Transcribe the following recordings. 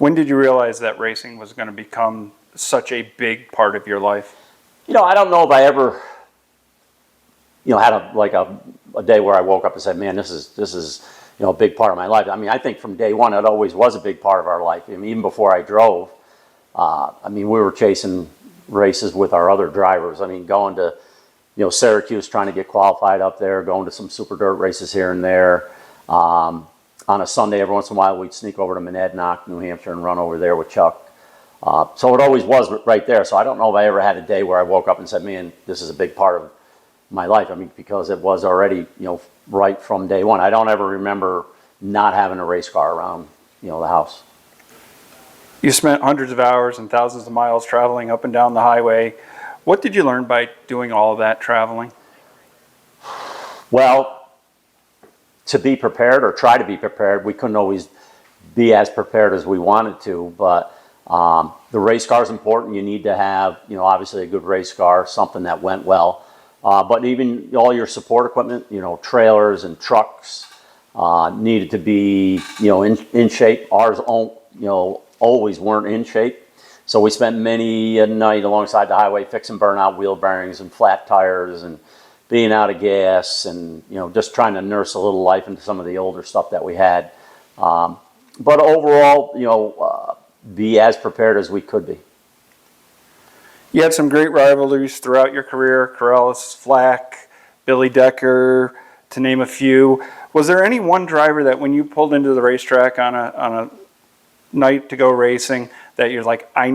When did you realize that racing was going to become such a big part of your life? I don't know if I ever, had a day where I woke up and said, man, this is a big part of my life. I mean, I think from day one, it always was a big part of our life. I mean, even before I drove, we were chasing races with our other drivers. I mean, going to, Syracuse, trying to get qualified up there, going to some super dirt races here and there. On a Sunday, every once in a while, we'd sneak over to Monadnock, New Hampshire, and run over there with Chuck. So it always was right there. So I don't know if I ever had a day where I woke up and said, man, this is a big part of my life. I mean, because it was already, right from day one. I don't ever remember not having a race car around, the house. You spent hundreds of hours and thousands of miles traveling up and down the highway. What did you learn by doing all of that traveling? Well, to be prepared or try to be prepared, we couldn't always be as prepared as we wanted to, but the race car is important. You need to have, obviously a good race car, something that went well. But even all your support equipment, trailers and trucks needed to be, in shape. Ours, always weren't in shape. So we spent many a night alongside the highway fixing burnout wheel bearings and flat tires and being out of gas and, just trying to nurse a little life into some of the older stuff that we had. But overall, be as prepared as we could be. You had some great rivalries throughout your career, Corrales, Flack, Billy Decker, to name a few. Was there any one driver that when you pulled into the racetrack on a night to go racing that you're like, I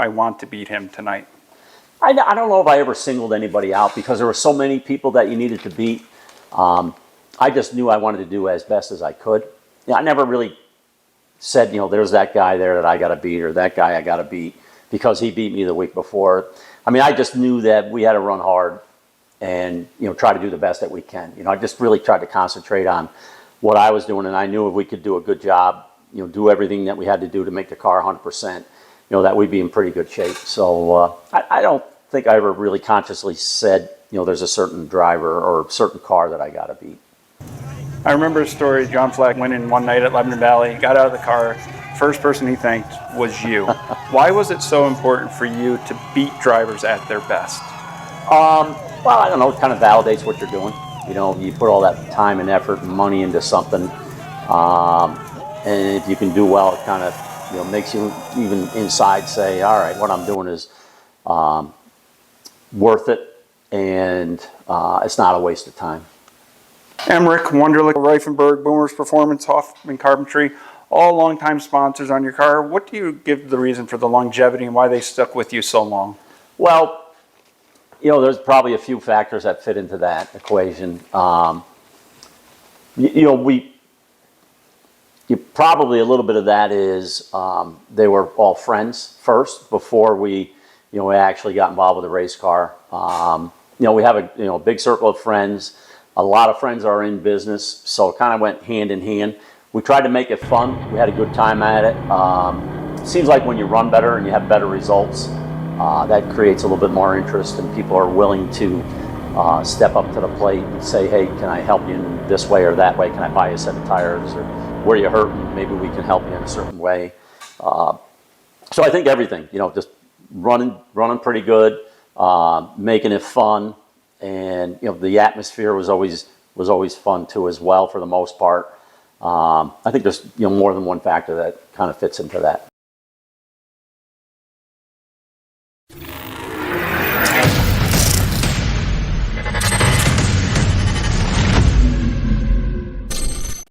want to beat him tonight? I don't know if I ever singled anybody out because there were so many people that you needed to beat. I just knew I wanted to do as best as I could. I never really said, there's that guy there that I got to beat or that guy I got to beat because he beat me the week before. I mean, I just knew that we had to run hard and, try to do the best that we can. I just really tried to concentrate on what I was doing, and I knew if we could do a good job, do everything that we had to do to make the car 100%, that we'd be in pretty good shape. So I don't think I ever really consciously said, there's a certain driver or a certain car that I got to beat. I remember a story. John Flack went in one night at Lebanon Valley, got out of the car. First person he thanked was you. Why was it so important for you to beat drivers at their best? Well, I don't know. It kind of validates what you're doing. You put all that time and effort and money into something. And if you can do well, it kind of makes you even inside say, all right, what I'm doing is worth it, and it's not a waste of time. Emmerich, Wunderlich, Reifenberg, Boomer's Performance, Hoffman Carpentry, all longtime sponsors on your car. What do you give the reason for the longevity and why they stuck with you so long? Well, there's probably a few factors that fit into that equation. Probably a little bit of that is they were all friends first before we actually got involved with the race car. We have a big circle of friends. A lot of friends are in business, so it kind of went hand in hand. We tried to make it fun. We had a good time at it. Seems like when you run better and you have better results, that creates a little bit more interest, and people are willing to step up to the plate and say, hey, can I help you in this way or that way? Can I buy you a set of tires? Or where you hurting? Maybe we can help you in a certain way. So I think everything, just running pretty good, making it fun, and the atmosphere was always fun too as well for the most part. I think there's more than one factor that kind of fits into that.